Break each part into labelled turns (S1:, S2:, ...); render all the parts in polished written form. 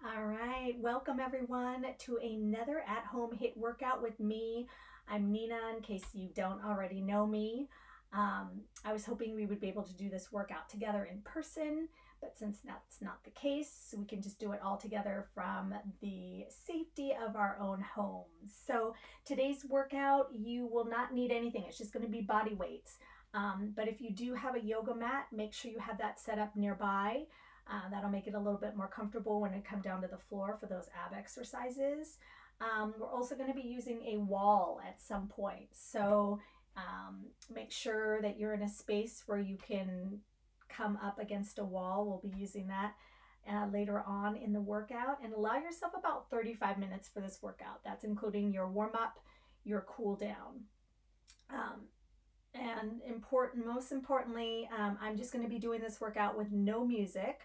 S1: All right, welcome everyone to another at-home HIIT workout with me. I'm Nina, in case you don't already know me. I was hoping we would be able to do this workout together in person, but since that's not the case, we can just do it all together from the safety of our own homes. So today's workout, you will not need anything. It's just going to be body weights. But if you do have a yoga mat, make sure you have that set up nearby. That'll make it a little bit more comfortable when it come down to the floor for those ab exercises. We're also going to be using a wall at some point. So make sure that you're in a space where you can come up against a wall. We'll be using that later on in the workout, and allow yourself about 35 minutes for this workout. That's including your warm up, your cool down. And most importantly, I'm just going to be doing this workout with no music.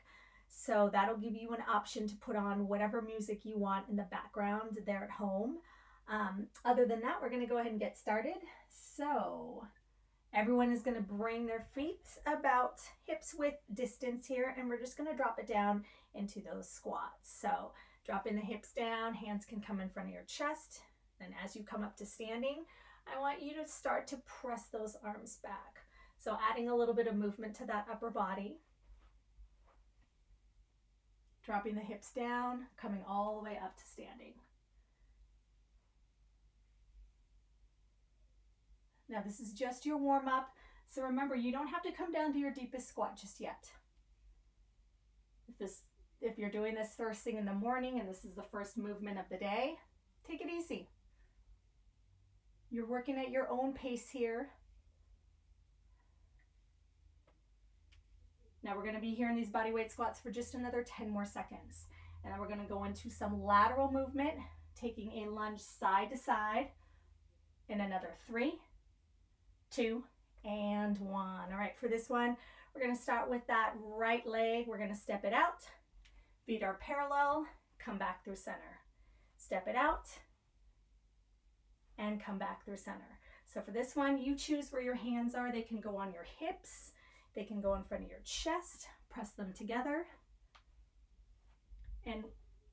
S1: So that'll give you an option to put on whatever music you want in the background there at home. Other than that, we're going to go ahead and get started. So everyone is going to bring their feet about hips width distance here, and we're just going to drop it down into those squats. So dropping the hips down, hands can come in front of your chest. And as you come up to standing, I want you to start to press those arms back. So adding a little bit of movement to that upper body. Dropping the hips down, coming all the way up to standing. Now this is just your warm up. So remember, you don't have to come down to your deepest squat just yet. If you're doing this first thing in the morning and this is the first movement of the day, take it easy. You're working at your own pace here. Now we're going to be here in these body weight squats for just another 10 more seconds. And then we're going to go into some lateral movement, taking a lunge side to side in another 3, 2, and 1. All right, for this one, we're going to start with that right leg. We're going to step it out. Feet are parallel. Come back through center. Step it out. And come back through center. So for this one, you choose where your hands are. They can go on your hips. They can go in front of your chest. Press them together. And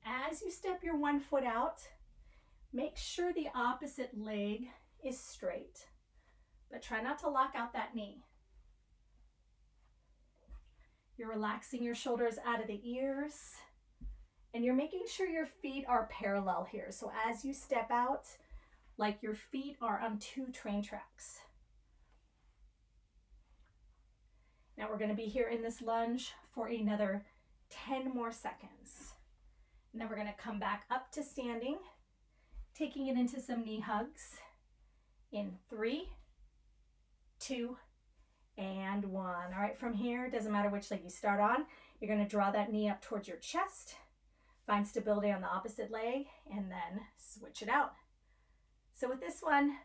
S1: as you step your one foot out, make sure the opposite leg is straight. But try not to lock out that knee. You're relaxing your shoulders out of the ears. And you're making sure your feet are parallel here. So as you step out, like your feet are on 2 train tracks. Now we're going to be here in this lunge for another 10 more seconds. And then we're going to come back up to standing, taking it into some knee hugs in 3, 2, and 1. All right, from here, doesn't matter which leg you start on, you're going to draw that knee up towards your chest, find stability on the opposite leg, and then switch it out. So with this one,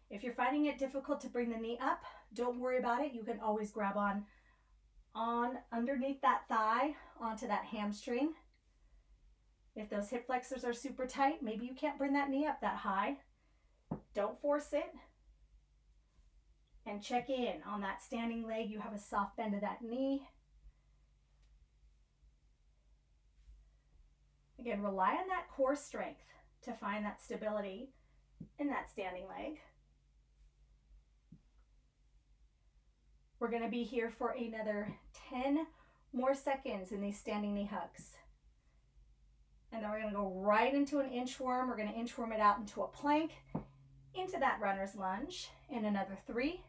S1: if you're finding it difficult to bring the knee up, don't worry about it. You can always grab on underneath that thigh, onto that hamstring. If those hip flexors are super tight, maybe you can't bring that knee up that high. Don't force it. And check in on that standing leg. You have a soft bend of that knee. Again, rely on that core strength to find that stability in that standing leg. We're going to be here for another 10 more seconds in these standing knee hugs. And then we're going to go right into an inchworm. We're going to inchworm it out into a plank, into that runner's lunge in another 3,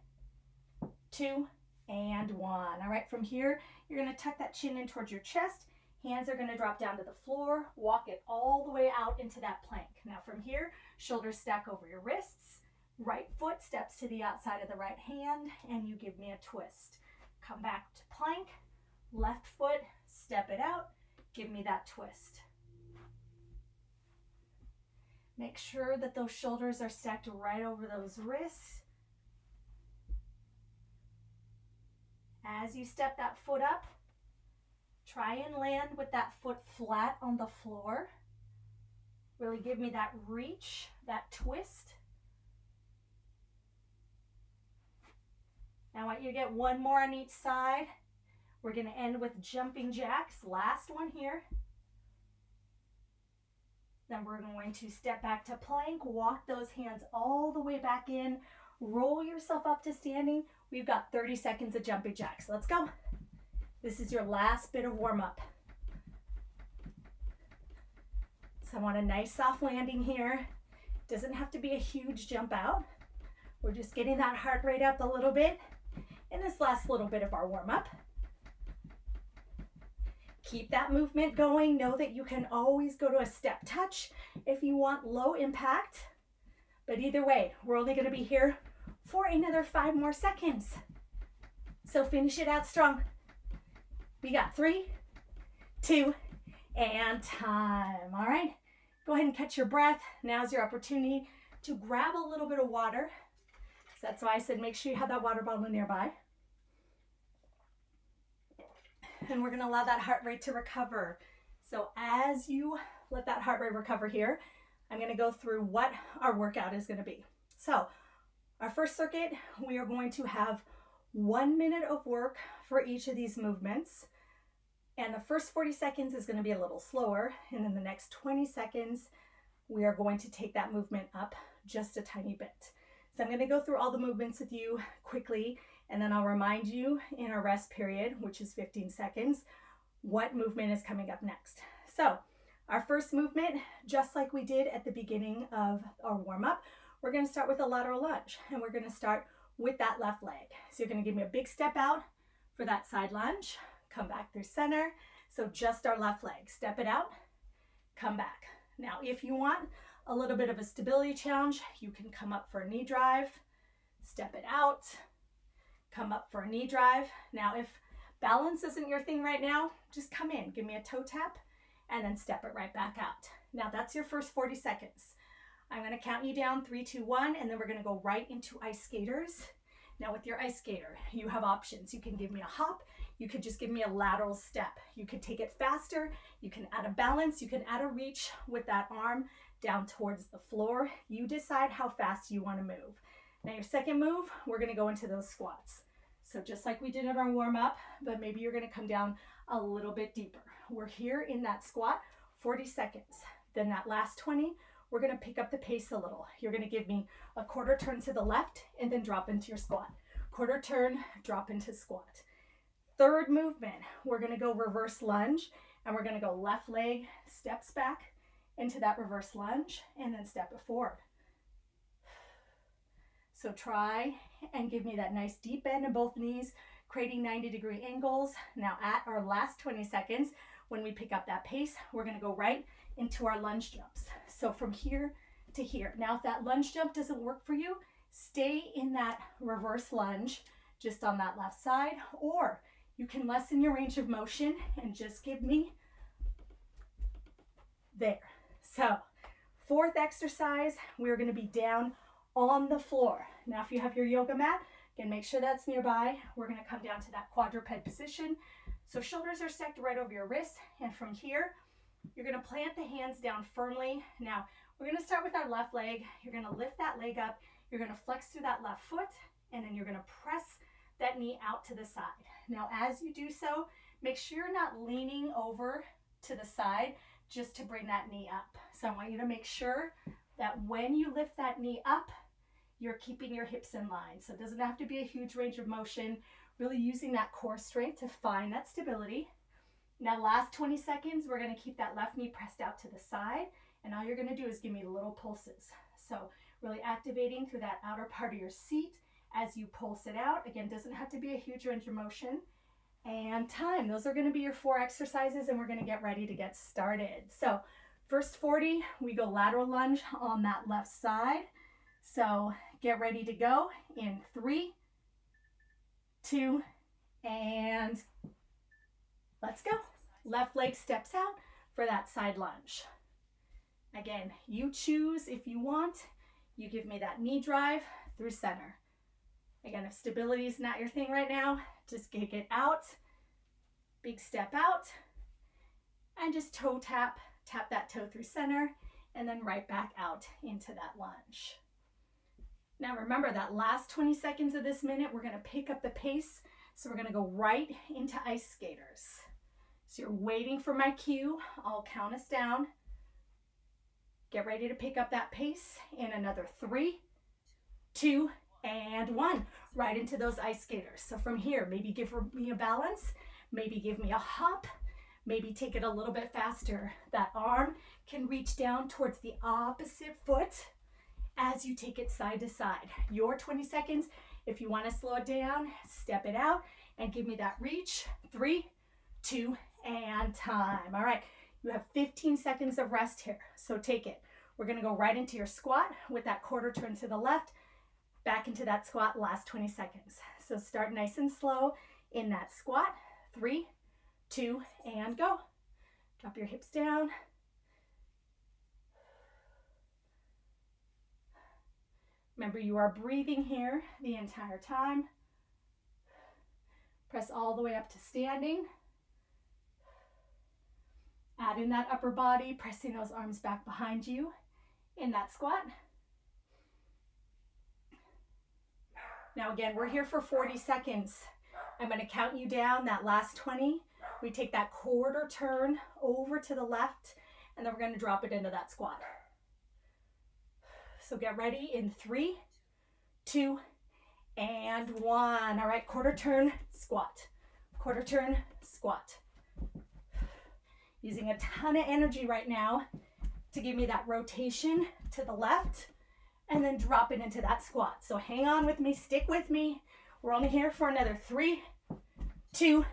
S1: 2, and 1. All right, from here, you're going to tuck that chin in towards your chest. Hands are going to drop down to the floor. Walk it all the way out into that plank. Now from here, shoulders stack over your wrists. Right foot steps to the outside of the right hand, and you give me a twist. Come back to plank. Left foot, step it out. Give me that twist. Make sure that those shoulders are stacked right over those wrists. As you step that foot up, try and land with that foot flat on the floor. Really give me that reach, that twist. Now I want you to get one more on each side. We're going to end with jumping jacks. Last one here. Then we're going to step back to plank, walk those hands all the way back in, roll yourself up to standing. We've got 30 seconds of jumping jacks. Let's go. This is your last bit of warm up. So I want a nice soft landing here. Doesn't have to be a huge jump out. We're just getting that heart rate up a little bit in this last little bit of our warm up. Keep that movement going. Know that you can always go to a step touch if you want low impact. But either way, we're only going to be here for another 5 more seconds. So finish it out strong. We got 3, 2, and time. All right, go ahead and catch your breath. Now's your opportunity to grab a little bit of water. So that's why I said make sure you have that water bottle nearby. And we're going to allow that heart rate to recover. So as you let that heart rate recover here, I'm going to go through what our workout is going to be. So our first circuit, we are going to have 1 minute of work for each of these movements. And the first 40 seconds is going to be a little slower. And then the next 20 seconds, we are going to take that movement up just a tiny bit. So I'm going to go through all the movements with you quickly, and then I'll remind you in our rest period, which is 15 seconds, what movement is coming up next. So our first movement, just like we did at the beginning of our warm-up, we're going to start with a lateral lunge, and we're going to start with that left leg. So you're going to give me a big step out for that side lunge, come back through center. So just our left leg, step it out, come back. Now, if you want a little bit of a stability challenge, you can come up for a knee drive, step it out, come up for a knee drive. Now, if balance isn't your thing right now, just come in, give me a toe tap, and then step it right back out. Now, that's your first 40 seconds. I'm going to count you down, 3, 2, 1, and then we're going to go right into ice skaters. Now, with your ice skater, you have options. You can give me a hop. You could just give me a lateral step. You could take it faster. You can add a balance. You can add a reach with that arm down towards the floor. You decide how fast you want to move. Now, your second move, we're going to go into those squats. So just like we did in our warm-up, but maybe you're going to come down a little bit deeper. We're here in that squat, 40 seconds. Then that last 20, we're going to pick up the pace a little. You're going to give me a quarter turn to the left and then drop into your squat. Quarter turn, drop into squat. Third movement, we're going to go reverse lunge, and we're going to go left leg steps back into that reverse lunge and then step it forward. So try and give me that nice deep bend in both knees, creating 90-degree angles. Now at our last 20 seconds, when we pick up that pace, we're going to go right into our lunge jumps. So from here to here. Now, if that lunge jump doesn't work for you, stay in that reverse lunge just on that left side, or you can lessen your range of motion and just give me there. So fourth exercise, we're going to be down on the floor. Now, if you have your yoga mat, again, make sure that's nearby. We're going to come down to that quadruped position. So shoulders are stacked right over your wrists, and from here, you're going to plant the hands down firmly. Now, we're going to start with our left leg. You're going to lift that leg up. You're going to flex through that left foot, and then you're going to press that knee out to the side. Now, as you do so, make sure you're not leaning over to the side just to bring that knee up. So I want you to make sure that when you lift that knee up, you're keeping your hips in line. So it doesn't have to be a huge range of motion, really using that core strength to find that stability. Now, last 20 seconds, we're going to keep that left knee pressed out to the side, and all you're going to do is give me little pulses. So really activating through that outer part of your seat as you pulse it out. Again, doesn't have to be a huge range of motion. And time. Those are going to be your 4 exercises, and we're going to get ready to get started. So first 40, we go lateral lunge on that left side. So get ready to go in 3, 2, and let's go. Left leg steps out for that side lunge. Again, you choose if you want. You give me that knee drive through center. Again, if stability is not your thing right now, just kick it out. Big step out. And just toe tap that toe through center, and then right back out into that lunge. Now remember, that last 20 seconds of this minute, we're going to pick up the pace. So we're going to go right into ice skaters. So you're waiting for my cue. I'll count us down. Get ready to pick up that pace in another 3, 2, and 1. Right into those ice skaters. So from here, maybe give me a balance, maybe give me a hop, maybe take it a little bit faster. That arm can reach down towards the opposite foot as you take it side to side. Your 20 seconds. If you want to slow it down, step it out and give me that reach. 3, 2, and time. All right, you have 15 seconds of rest here, so take it. We're going to go right into your squat with that quarter turn to the left, back into that squat, last 20 seconds. So start nice and slow in that squat. 3, 2, and go. Drop your hips down. Remember, you are breathing here the entire time. Press all the way up to standing. Add in that upper body, pressing those arms back behind you in that squat. Now again, we're here for 40 seconds. I'm going to count you down that last 20. We take that quarter turn over to the left, and then we're going to drop it into that squat. So get ready in 3, 2, and 1. All right, quarter turn, squat. Quarter turn, squat. Using a ton of energy right now to give me that rotation to the left and then drop it into that squat. So hang on with me, stick with me. We're only here for another 3, 2,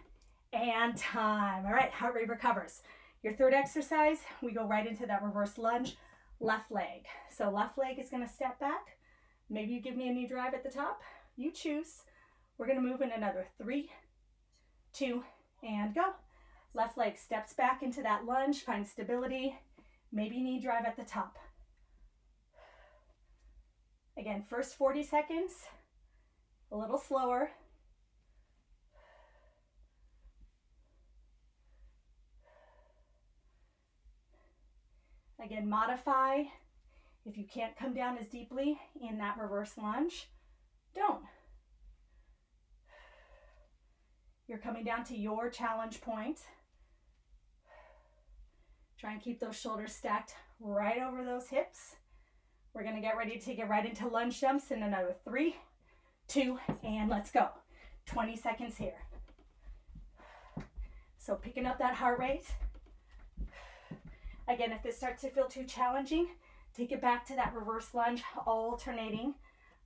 S1: and time. All right, heart rate recovers. Your third exercise, we go right into that reverse lunge, left leg. So left leg is going to step back. Maybe you give me a knee drive at the top. You choose. We're going to move in another 3, 2, and go. Left leg steps back into that lunge, find stability. Maybe knee drive at the top. Again, first 40 seconds, a little slower. Again, modify. If you can't come down as deeply in that reverse lunge, don't. You're coming down to your challenge point. Try and keep those shoulders stacked right over those hips. We're going to get ready to take it right into lunge jumps in another 3, 2, and let's go. 20 seconds here. So picking up that heart rate. Again, if this starts to feel too challenging, take it back to that reverse lunge, alternating,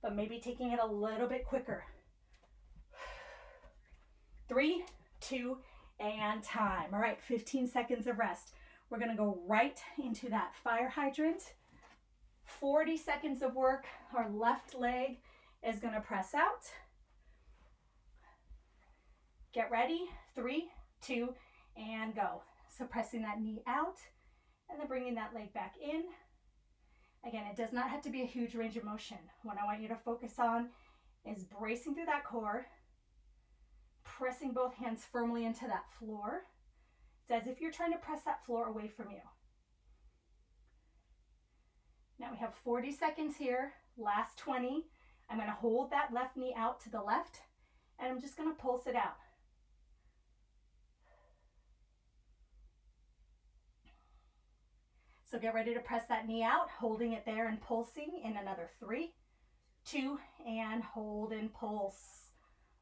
S1: but maybe taking it a little bit quicker. 3, 2, and time. All right, 15 seconds of rest. We're going to go right into that fire hydrant. 40 seconds of work. Our left leg is going to press out. Get ready. 3, 2, and go. So pressing that knee out and then bringing that leg back in. Again, it does not have to be a huge range of motion. What I want you to focus on is bracing through that core, pressing both hands firmly into that floor. It's as if you're trying to press that floor away from you. Now we have 40 seconds here, last 20. I'm going to hold that left knee out to the left, and I'm just going to pulse it out. So get ready to press that knee out, holding it there and pulsing in another 3, 2, and hold and pulse.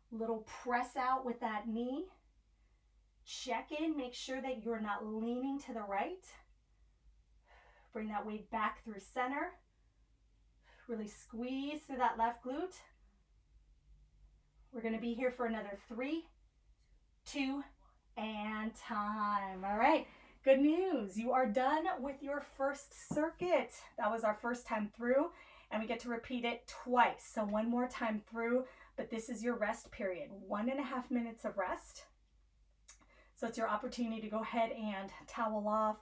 S1: Little press out with that knee. Check in, make sure that you're not leaning to the right. Bring that weight back through center. Really squeeze through that left glute. We're going to be here for another 3, 2, and time. All right. Good news, you are done with your first circuit. That was our first time through, and we get to repeat it twice. So one more time through, but this is your rest period, 1.5 minutes of rest. So it's your opportunity to go ahead and towel off,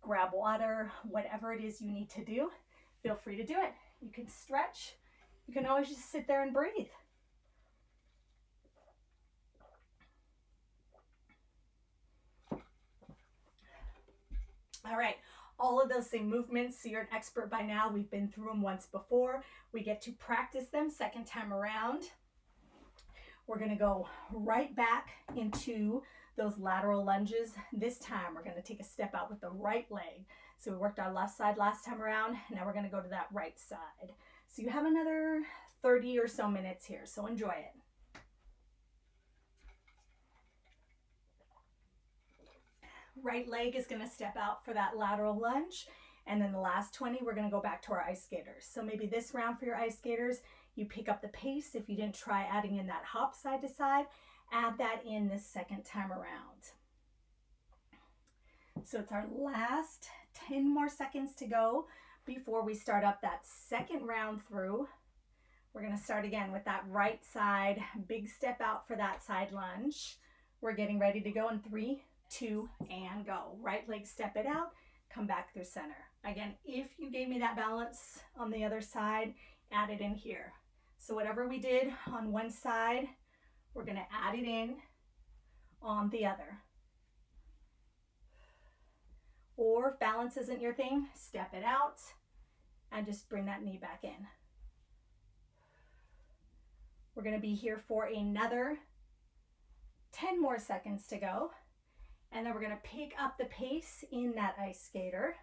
S1: grab water, whatever it is you need to do. Feel free to do it. You can stretch. You can always just sit there and breathe. All right, all of those same movements, so you're an expert by now. We've been through them once before. We get to practice them second time around. We're going to go right back into those lateral lunges. This time we're going to take a step out with the right leg. So we worked our left side last time around. Now we're going to go to that right side. So you have another 30 or so minutes here, so enjoy it. Right leg is going to step out for that lateral lunge. And then the last 20, we're going to go back to our ice skaters. So maybe this round for your ice skaters, you pick up the pace. If you didn't try adding in that hop side to side, add that in this second time around. So it's our last 10 more seconds to go before we start up that second round through. We're going to start again with that right side, big step out for that side lunge. We're getting ready to go in 3, 2, and go. Right leg, step it out, come back through center. Again, if you gave me that balance on the other side, add it in here. So whatever we did on one side, we're going to add it in on the other. Or if balance isn't your thing, step it out and just bring that knee back in. We're going to be here for another 10 more seconds to go. And then we're going to pick up the pace in that ice skater.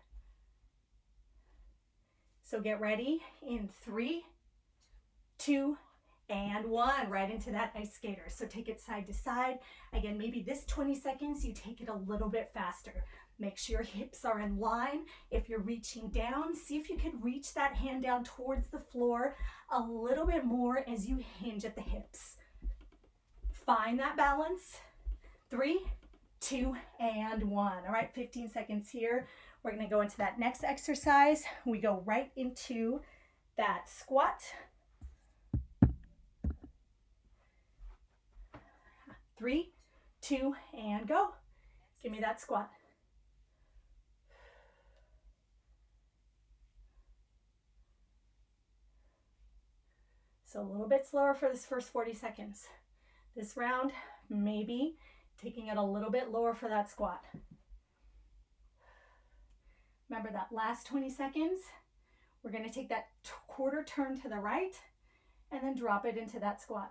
S1: So get ready in 3, 2, and 1, right into that ice skater. So take it side to side. Again, maybe this 20 seconds, you take it a little bit faster. Make sure your hips are in line. If you're reaching down, see if you can reach that hand down towards the floor a little bit more as you hinge at the hips. Find that balance. 3, 2, and 1. All right, 15 seconds here. We're going to go into that next exercise. We go right into that squat. 3, 2, and go. Give me that squat. So a little bit slower for this first 40 seconds. This round, maybe taking it a little bit lower for that squat. Remember that last 20 seconds, we're going to take that quarter turn to the right and then drop it into that squat.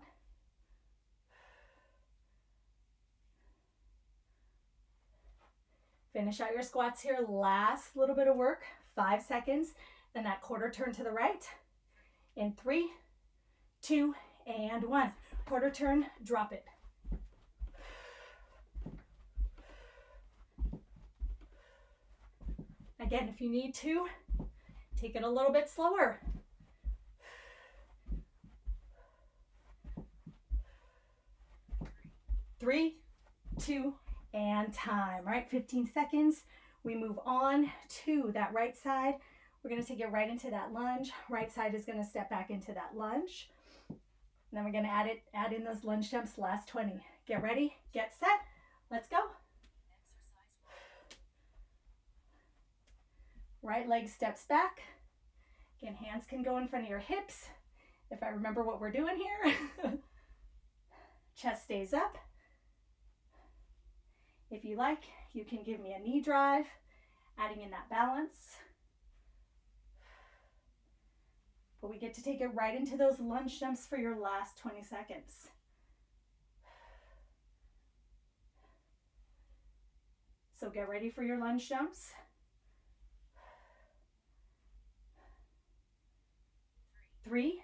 S1: Finish out your squats here. Last little bit of work, 5 seconds, then that quarter turn to the right in 3, 2, and 1. Quarter turn, drop it. Again, if you need to, take it a little bit slower. Three, 2, and time. All right, 15 seconds. We move on to that right side. We're going to take it right into that lunge. Right side is going to step back into that lunge. And then we're going to add in those lunge jumps, last 20. Get ready, get set, let's go. Right leg steps back. Again, hands can go in front of your hips. If I remember what we're doing here. Chest stays up. If you like, you can give me a knee drive, adding in that balance. But we get to take it right into those lunge jumps for your last 20 seconds. So get ready for your lunge jumps. 3,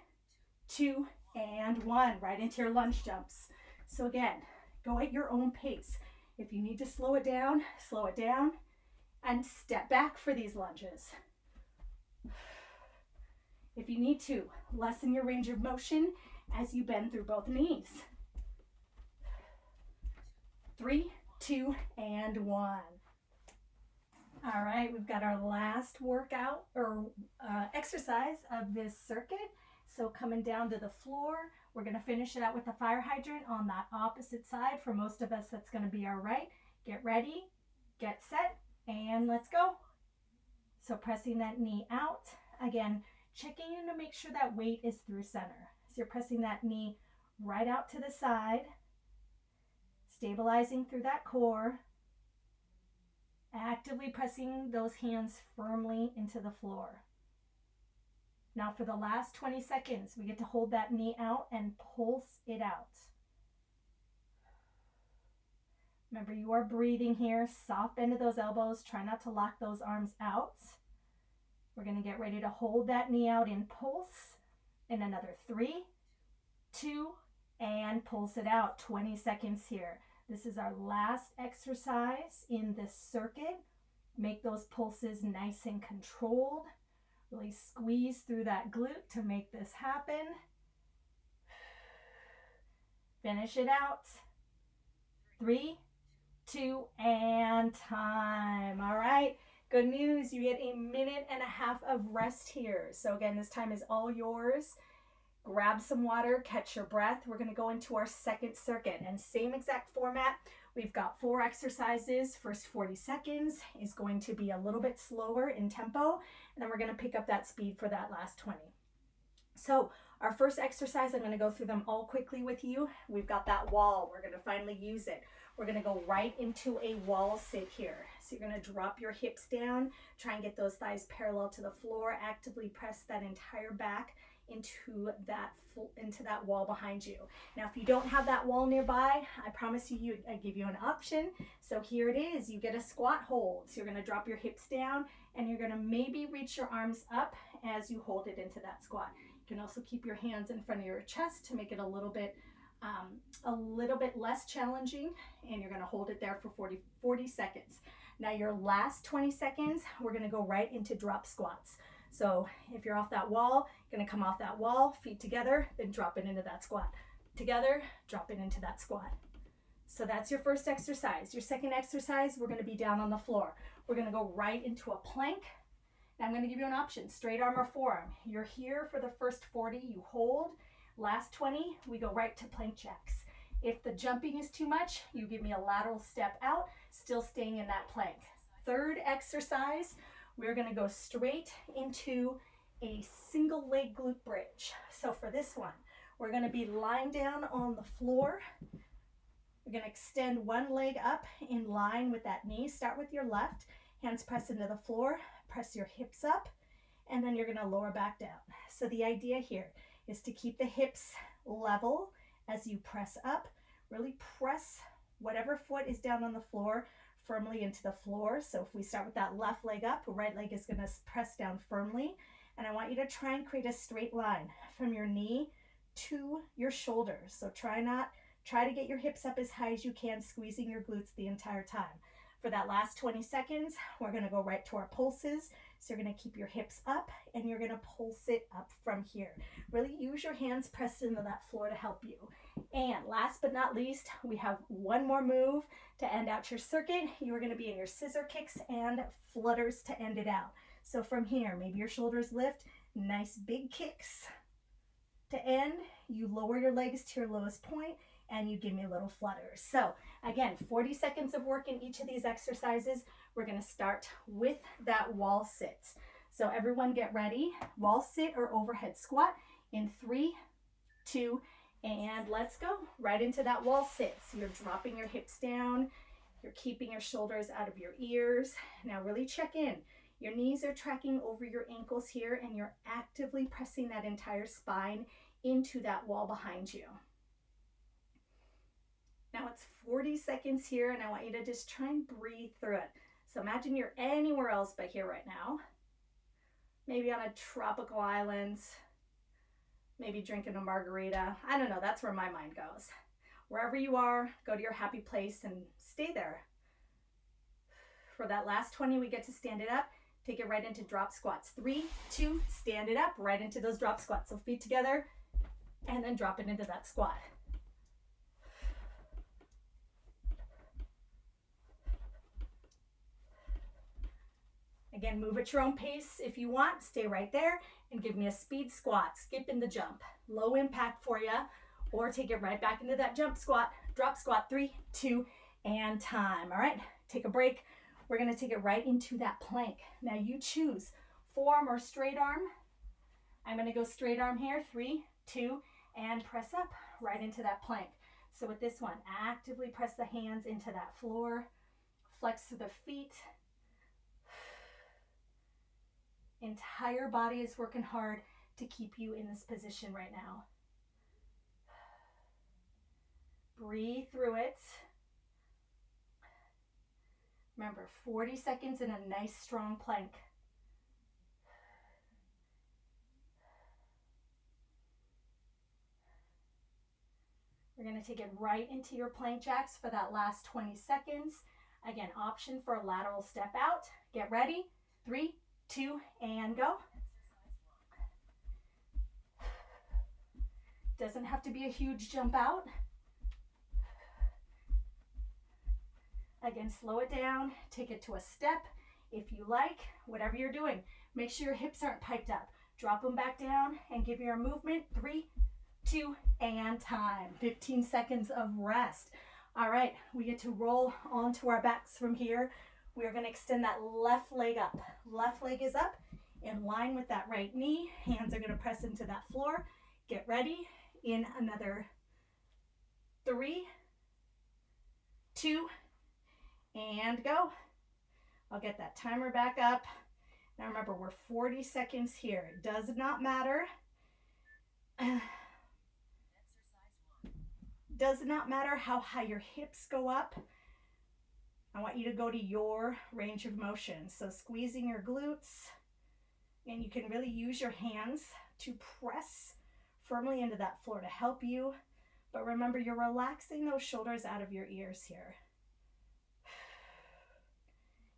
S1: 2, and 1, right into your lunge jumps. So again, go at your own pace. If you need to slow it down, and step back for these lunges. If you need to, lessen your range of motion as you bend through both knees. 3, 2, and 1. All right, we've got our last workout or exercise of this circuit. So coming down to the floor, we're going to finish it out with a fire hydrant on that opposite side. For most of us, that's going to be our right. Get ready, get set, and let's go. So pressing that knee out. Again, checking in to make sure that weight is through center. So you're pressing that knee right out to the side, stabilizing through that core. Actively pressing those hands firmly into the floor. Now for the last 20 seconds, we get to hold that knee out and pulse it out. Remember, you are breathing here. Soft bend of those elbows. Try not to lock those arms out. We're going to get ready to hold that knee out in pulse. In another 3, 2, and pulse it out. 20 seconds here. This is our last exercise in this circuit. Make those pulses nice and controlled. Really squeeze through that glute to make this happen. Finish it out. 3, 2, and time. All right. Good news. You get 1.5 minutes of rest here. So again, this time is all yours. Grab some water, catch your breath. We're going to go into our second circuit, and same exact format. We've got 4 exercises. First 40 seconds is going to be a little bit slower in tempo, and then we're going to pick up that speed for that last 20. So our first exercise, I'm going to go through them all quickly with you. We've got that wall. We're going to finally use it. We're going to go right into a wall sit here. So you're going to drop your hips down, try and get those thighs parallel to the floor, actively press that entire back into that wall behind you. Now, if you don't have that wall nearby, I promise you, I give you an option. So here it is. You get a squat hold. So you're going to drop your hips down, and you're going to maybe reach your arms up as you hold it into that squat. You can also keep your hands in front of your chest to make it a little bit less challenging, and you're going to hold it there for 40 seconds. Now your last 20 seconds, we're going to go right into drop squats. So if you're off that wall, you're going to come off that wall, feet together, then drop it into that squat. Together, drop it into that squat. So that's your first exercise. Your second exercise, we're going to be down on the floor. We're going to go right into a plank. Now I'm going to give you an option, straight arm or forearm. You're here for the first 40, you hold. Last 20, we go right to plank jacks. If the jumping is too much, you give me a lateral step out, still staying in that plank. Third exercise, we're going to go straight into a single leg glute bridge. So for this one, we're going to be lying down on the floor. We're going to extend one leg up in line with that knee. Start with your left, hands press into the floor, press your hips up, and then you're going to lower back down. So the idea here is to keep the hips level as you press up. Really press whatever foot is down on the floor firmly into the floor. So if we start with that left leg up, right leg is going to press down firmly. And I want you to try and create a straight line from your knee to your shoulders. So try to get your hips up as high as you can, squeezing your glutes the entire time. For that last 20 seconds, we're going to go right to our pulses. So you're going to keep your hips up, and you're going to pulse it up from here. Really use your hands pressed into that floor to help you. And last but not least, we have one more move to end out your circuit. You are going to be in your scissor kicks and flutters to end it out. So from here, maybe your shoulders lift, nice big kicks. To end, you lower your legs to your lowest point, and you give me a little flutter. So again, 40 seconds of work in each of these exercises. We're going to start with that wall sit. So everyone get ready. Wall sit or overhead squat in 3, 2, and let's go. Right into that wall sit. So you're dropping your hips down. You're keeping your shoulders out of your ears. Now really check in. Your knees are tracking over your ankles here, and you're actively pressing that entire spine into that wall behind you. Now it's 40 seconds here, and I want you to just try and breathe through it. So imagine you're anywhere else but here right now. Maybe on a tropical island, maybe drinking a margarita. I don't know, that's where my mind goes. Wherever you are, go to your happy place and stay there. For that last 20, we get to stand it up. Take it right into drop squats. 3, 2, stand it up, right into those drop squats. So feet together, and then drop it into that squat. Again, move at your own pace if you want. Stay right there and give me a speed squat. Skip in the jump. Low impact for you. Or take it right back into that jump squat. Drop squat. 3, 2, and time. All right, take a break. We're going to take it right into that plank. Now you choose forearm or straight arm. I'm going to go straight arm here. 3, 2, and press up right into that plank. So with this one, actively press the hands into that floor. Flex to the feet. Entire body is working hard to keep you in this position right now. Breathe through it. Remember, 40 seconds in a nice strong plank. We're going to take it right into your plank jacks for that last 20 seconds. Again, option for a lateral step out. Get ready. 3, 2, and go. Doesn't have to be a huge jump out. Again, slow it down. Take it to a step if you like. Whatever you're doing, make sure your hips aren't piped up. Drop them back down and give your movement. 3, 2, and time. 15 seconds of rest. All right, we get to roll onto our backs from here. We are going to extend that left leg up. Left leg is up in line with that right knee. Hands are going to press into that floor. Get ready in another 3, 2, and go. I'll get that timer back up. Now remember, we're 40 seconds here. It does not matter. Does not matter how high your hips go up. I want you to go to your range of motion. So squeezing your glutes, and you can really use your hands to press firmly into that floor to help you. But remember, you're relaxing those shoulders out of your ears here.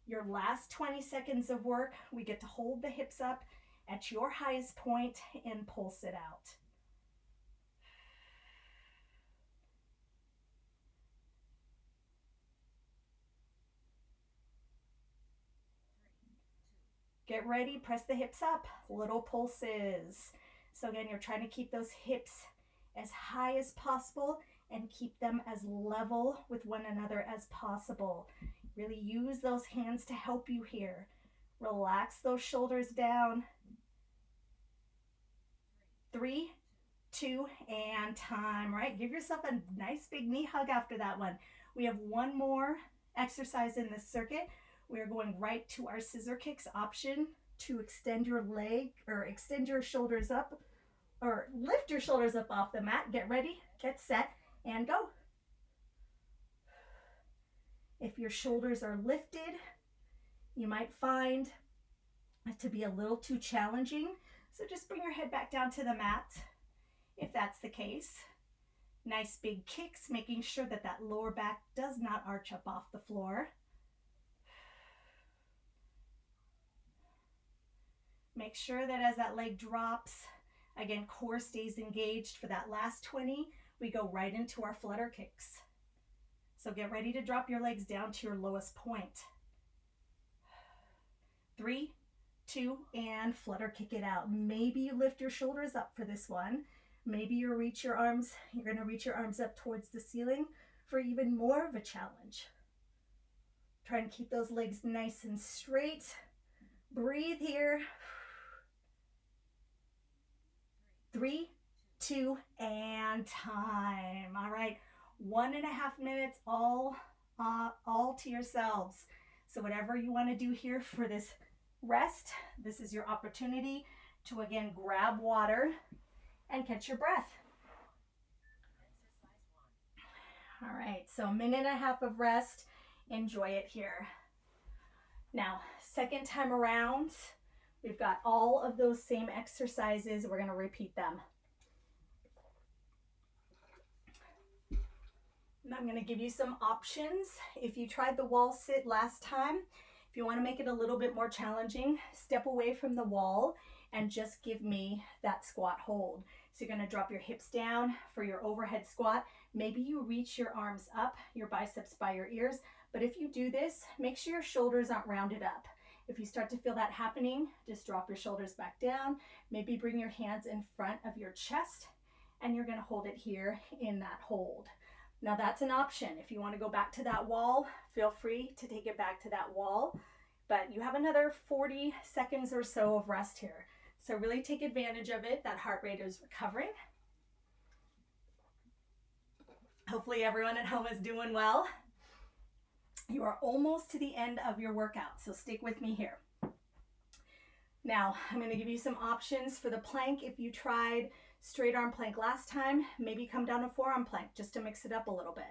S1: Your last 20 seconds of work, we get to hold the hips up at your highest point and pulse it out. Get ready, press the hips up, little pulses. So again, you're trying to keep those hips as high as possible and keep them as level with one another as possible. Really use those hands to help you here. Relax those shoulders down. 3, 2, and time, right? Give yourself a nice big knee hug after that one. We have one more exercise in this circuit. We're going right to our scissor kicks option to extend your leg or extend your shoulders up or lift your shoulders up off the mat. Get ready, get set, and go. If your shoulders are lifted, you might find it to be a little too challenging. So just bring your head back down to the mat if that's the case. Nice big kicks, making sure that that lower back does not arch up off the floor. Make sure that as that leg drops, again, core stays engaged for that last 20. We go right into our flutter kicks. So get ready to drop your legs down to your lowest point. 3, 2, and flutter kick it out. Maybe you lift your shoulders up for this one. Maybe you reach your arms, you're going to reach your arms up towards the ceiling for even more of a challenge. Try and keep those legs nice and straight. Breathe here. 3, 2, and time. All right, 1.5 minutes, all to yourselves. So whatever you want to do here for this rest, this is your opportunity to again grab water and catch your breath. All right, so 1.5 minutes of rest. Enjoy it here. Now, second time around, we've got all of those same exercises. We're going to repeat them. And I'm going to give you some options. If you tried the wall sit last time, if you want to make it a little bit more challenging, step away from the wall and just give me that squat hold. So you're going to drop your hips down for your overhead squat. Maybe you reach your arms up, your biceps by your ears. But if you do this, make sure your shoulders aren't rounded up. If you start to feel that happening, just drop your shoulders back down. Maybe bring your hands in front of your chest, and you're going to hold it here in that hold. Now that's an option. If you want to go back to that wall, feel free to take it back to that wall. But you have another 40 seconds or so of rest here. So really take advantage of it. That heart rate is recovering. Hopefully everyone at home is doing well. You are almost to the end of your workout, so stick with me here. Now, I'm going to give you some options for the plank. If you tried straight arm plank last time, maybe come down to forearm plank just to mix it up a little bit.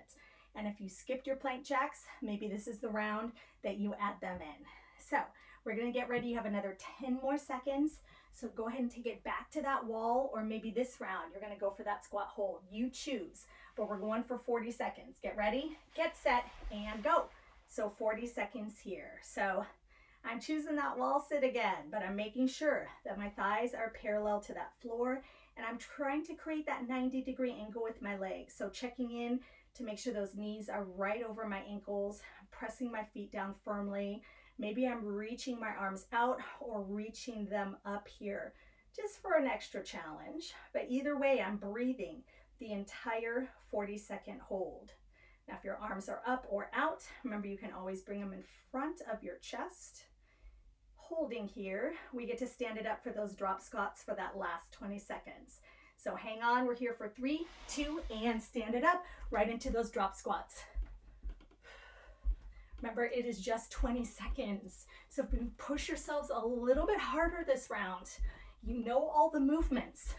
S1: And if you skipped your plank jacks, maybe this is the round that you add them in. So we're gonna get ready. You have another 10 more seconds. So go ahead and take it back to that wall, or maybe this round, you're gonna go for that squat hold. You choose, but we're going for 40 seconds. Get ready, get set, and go. So 40 seconds here. So I'm choosing that wall sit again, but I'm making sure that my thighs are parallel to that floor, and I'm trying to create that 90-degree angle with my legs. So checking in to make sure those knees are right over my ankles, pressing my feet down firmly. Maybe I'm reaching my arms out or reaching them up here, just for an extra challenge. But either way, I'm breathing the entire 40-second hold. Now, if your arms are up or out, remember you can always bring them in front of your chest. Holding here, we get to stand it up for those drop squats for that last 20 seconds. So hang on, we're here for 3, 2, and stand it up right into those drop squats. Remember, it is just 20 seconds. So if you push yourselves a little bit harder this round, you know all the movements.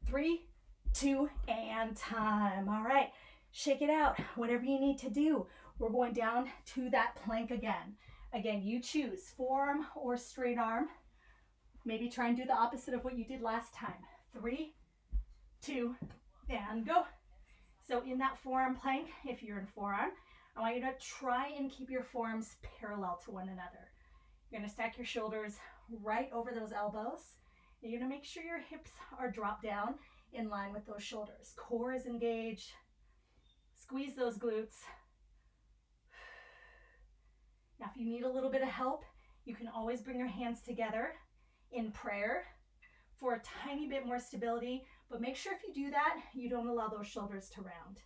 S1: 3, 2, and time. All right. Shake it out, whatever you need to do. We're going down to that plank again. Again, you choose forearm or straight arm. Maybe try and do the opposite of what you did last time. 3, 2, and go. So in that forearm plank, if you're in forearm, I want you to try and keep your forearms parallel to one another. You're gonna stack your shoulders right over those elbows. You're gonna make sure your hips are dropped down in line with those shoulders. Core is engaged. Squeeze those glutes. Now, if you need a little bit of help, you can always bring your hands together in prayer for a tiny bit more stability, but make sure if you do that, you don't allow those shoulders to round.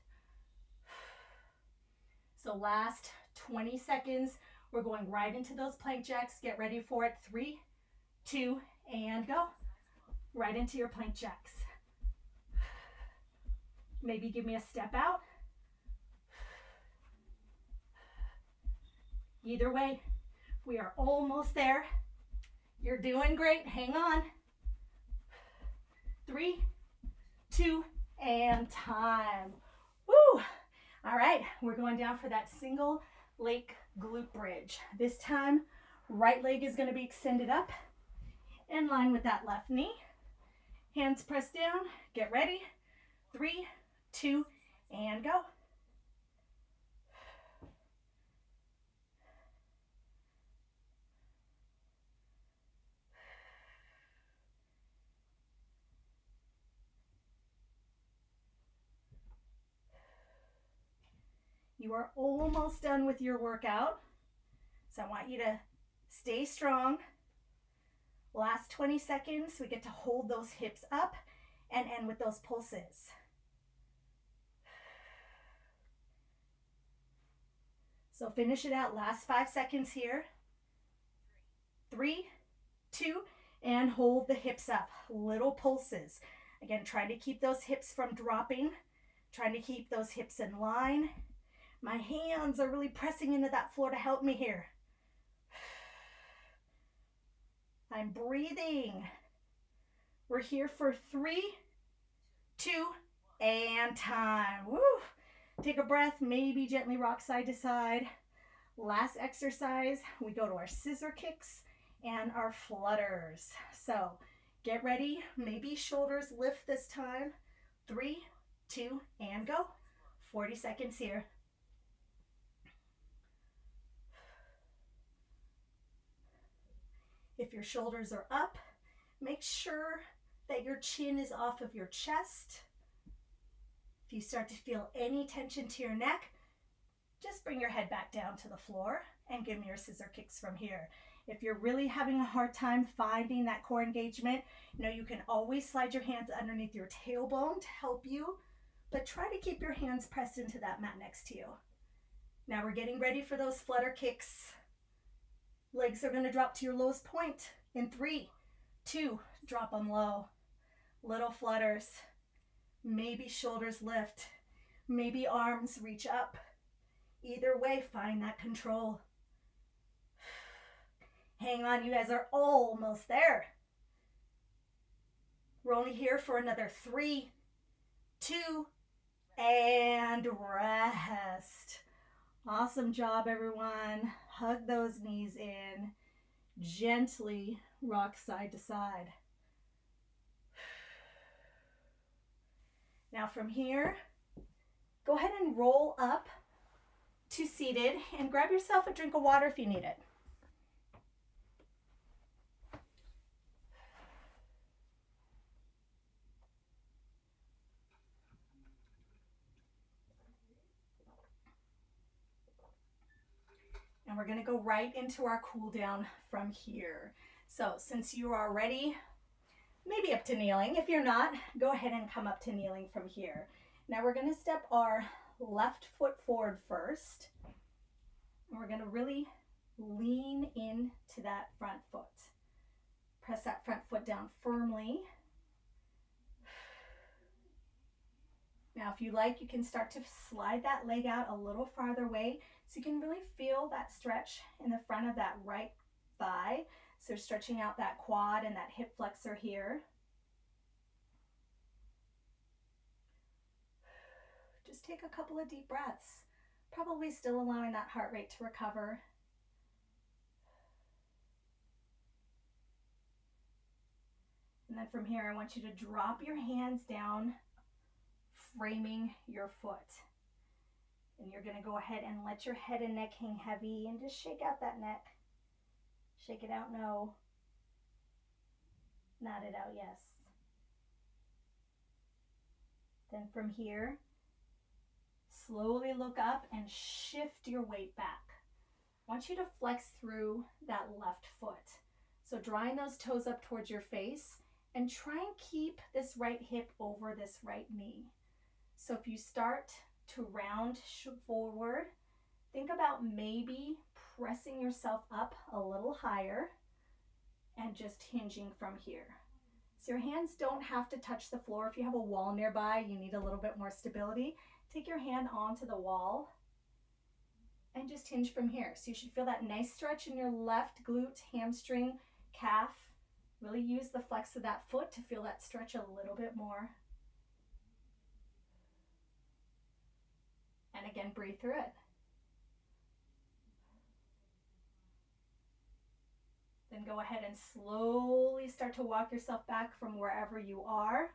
S1: So last 20 seconds, we're going right into those plank jacks. Get ready for it. 3, 2, and go. Right into your plank jacks. Maybe give me a step out. Either way, we are almost there. You're doing great. Hang on. 3, 2, and time. Woo! All right, we're going down for that single leg glute bridge. This time, right leg is going to be extended up in line with that left knee. Hands pressed down. Get ready. 3, 2, and go. You are almost done with your workout, so I want you to stay strong. Last 20 seconds, we get to hold those hips up and end with those pulses. So finish it out, last 5 seconds here. 3, 2, and hold the hips up, little pulses. Again, try to keep those hips from dropping, trying to keep those hips in line. My hands are really pressing into that floor to help me here. I'm breathing. We're here for 3, 2, and time. Woo! Take a breath, maybe gently rock side to side. Last exercise, we go to our scissor kicks and our flutters. So get ready, maybe shoulders lift this time. 3, 2, and go. 40 seconds here. If your shoulders are up, make sure that your chin is off of your chest. If you start to feel any tension to your neck, just bring your head back down to the floor and give me your scissor kicks from here. If you're really having a hard time finding that core engagement, you can always slide your hands underneath your tailbone to help you, but try to keep your hands pressed into that mat next to you. Now we're getting ready for those flutter kicks. Legs are going to drop to your lowest point in 3, 2, drop them low. Little flutters. Maybe shoulders lift. Maybe arms reach up. Either way, find that control. Hang on, you guys are almost there. We're only here for another 3, 2, and rest. Awesome job, everyone. Hug those knees in. Gently rock side to side. Now from here, go ahead and roll up to seated and grab yourself a drink of water if you need it. And we're going to go right into our cool down from here. So since you are ready, maybe up to kneeling. If you're not, go ahead and come up to kneeling from here. Now we're going to step our left foot forward first. And we're going to really lean into that front foot. Press that front foot down firmly. Now, if you like, you can start to slide that leg out a little farther away so you can really feel that stretch in the front of that right thigh. So stretching out that quad and that hip flexor here. Just take a couple of deep breaths, probably still allowing that heart rate to recover. And then from here, I want you to drop your hands down, framing your foot. And you're going to go ahead and let your head and neck hang heavy and just shake out that neck. Shake it out, no. Nod it out, yes. Then from here, slowly look up and shift your weight back. I want you to flex through that left foot. So drawing those toes up towards your face and try and keep this right hip over this right knee. So if you start to round forward, think about maybe pressing yourself up a little higher and just hinging from here. So your hands don't have to touch the floor. If you have a wall nearby, you need a little bit more stability. Take your hand onto the wall and just hinge from here. So you should feel that nice stretch in your left glute, hamstring, calf. Really use the flex of that foot to feel that stretch a little bit more. And again, breathe through it. Then go ahead and slowly start to walk yourself back from wherever you are.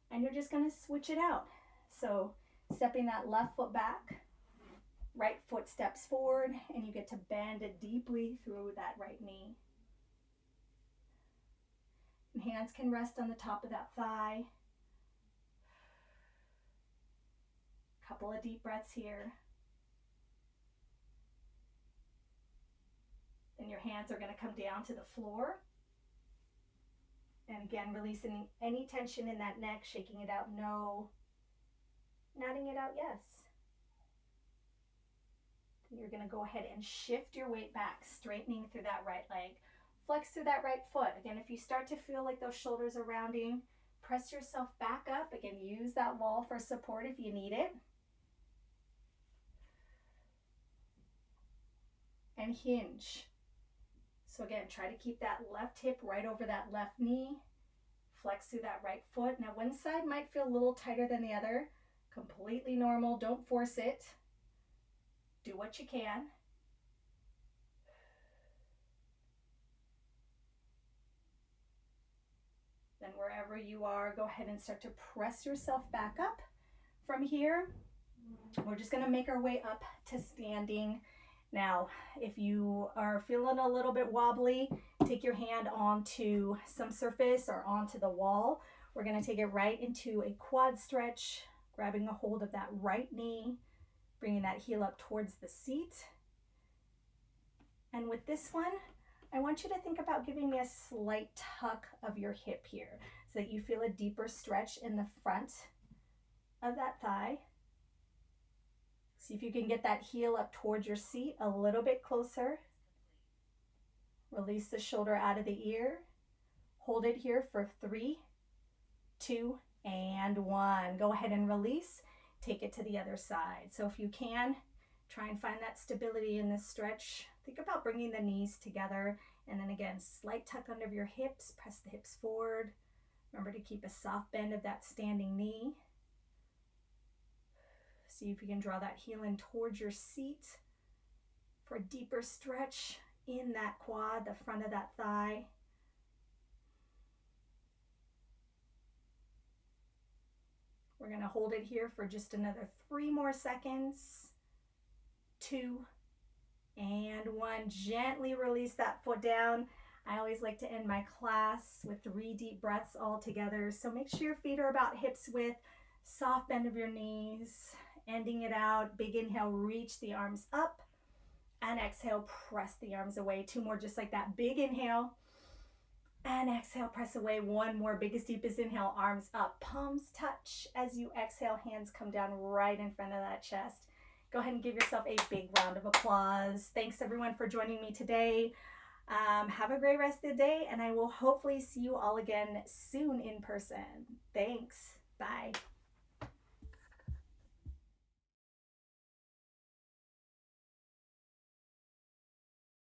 S1: And you're just going to switch it out. So stepping that left foot back, right foot steps forward, and you get to bend it deeply through that right knee. And hands can rest on the top of that thigh. Couple of deep breaths here. Then your hands are going to come down to the floor. And again, releasing any tension in that neck, shaking it out, no. Nodding it out, yes. Then you're going to go ahead and shift your weight back, straightening through that right leg. Flex through that right foot. Again, if you start to feel like those shoulders are rounding, press yourself back up. Again, use that wall for support if you need it. And hinge. So again, try to keep that left hip right over that left knee. Flex through that right foot. Now one side might feel a little tighter than the other. Completely normal. Don't force it. Do what you can. Then wherever you are, go ahead and start to press yourself back up. From here, we're just going to make our way up to standing. Now, if you are feeling a little bit wobbly, take your hand onto some surface or onto the wall. We're going to take it right into a quad stretch, grabbing a hold of that right knee, bringing that heel up towards the seat. And with this one, I want you to think about giving me a slight tuck of your hip here so that you feel a deeper stretch in the front of that thigh. See if you can get that heel up towards your seat a little bit closer. Release the shoulder out of the ear. Hold it here for 3, 2, and 1. Go ahead and release. Take it to the other side. So if you can, try and find that stability in this stretch. Think about bringing the knees together. And then again, slight tuck under your hips. Press the hips forward. Remember to keep a soft bend of that standing knee. See if you can draw that heel in towards your seat for a deeper stretch in that quad, the front of that thigh. We're going to hold it here for just another 3 more seconds. 2 and 1. Gently release that foot down. I always like to end my class with 3 deep breaths all together. So make sure your feet are about hips width, soft bend of your knees, ending it out. Big inhale, reach the arms up, and exhale, press the arms away. 2 more just like that. Big inhale, and exhale, press away. 1 more, biggest, deepest inhale, arms up, palms touch. As you exhale, hands come down right in front of that chest. Go ahead and give yourself a big round of applause. Thanks everyone for joining me today. Have a great rest of the day, and I will hopefully see you all again soon in person. Thanks. Bye.